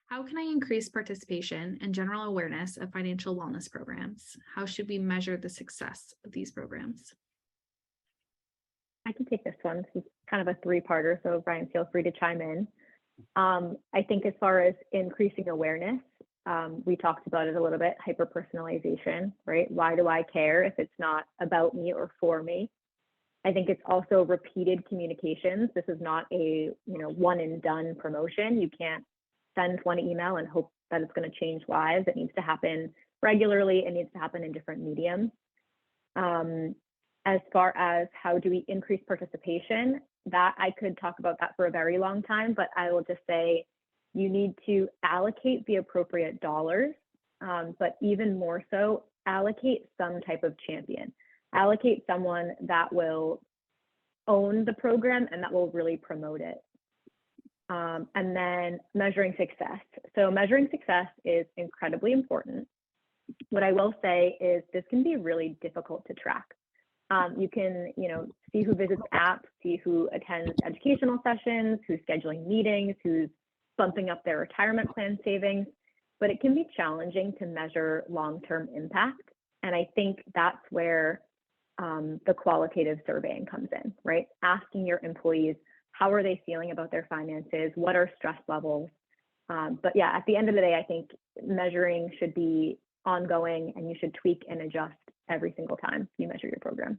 How can I increase participation and general awareness of financial wellness programs? How should we measure the success of these programs? I can take this one. This is kind of a three-parter, so Brian, feel free to chime in. I think as far as increasing awareness, we talked about it a little bit, hyper-personalization, right? Why do I care if it's not about me or for me? I think it's also repeated communications. This is not a one and done promotion. You can't send one email and hope that it's going to change lives. It needs to happen regularly. It needs to happen in different mediums. As far as how do we increase participation, that I could talk about that for a very long time, but I will just say you need to allocate the appropriate dollars, but even more so, allocate some type of champion. Allocate someone that will own the program and that will really promote it. And then measuring success. So measuring success is incredibly important. What I will say is this can be really difficult to track. You can, see who visits apps, see who attends educational sessions, who's scheduling meetings, who's bumping up their retirement plan savings, but it can be challenging to measure long-term impact. And I think that's where the qualitative surveying comes in, right? Asking your employees, how are they feeling about their finances? What are stress levels? But yeah, at the end of the day, I think measuring should be ongoing and you should tweak and adjust every single time you measure your program.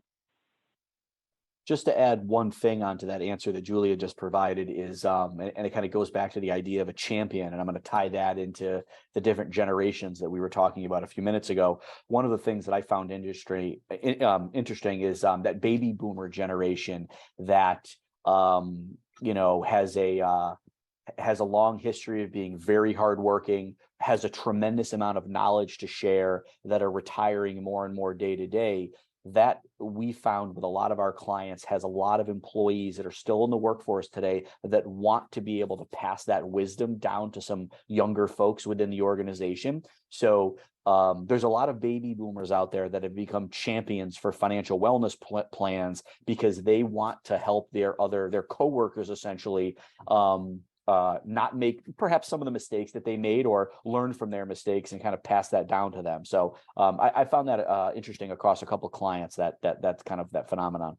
Just to add one thing onto that answer that Julia just provided is, and it kind of goes back to the idea of a champion, and I'm going to tie that into the different generations that we were talking about a few minutes ago. One of the things that I found interesting is that baby boomer generation that has a long history of being very hardworking, has a tremendous amount of knowledge to share, that are retiring more and more day to day. That we found with a lot of our clients has a lot of employees that are still in the workforce today that want to be able to pass that wisdom down to some younger folks within the organization. So there's a lot of baby boomers out there that have become champions for financial wellness plans because they want to help their coworkers essentially not make perhaps some of the mistakes that they made, or learn from their mistakes and kind of pass that down to them. So I found that interesting across a couple of clients, that's kind of that phenomenon.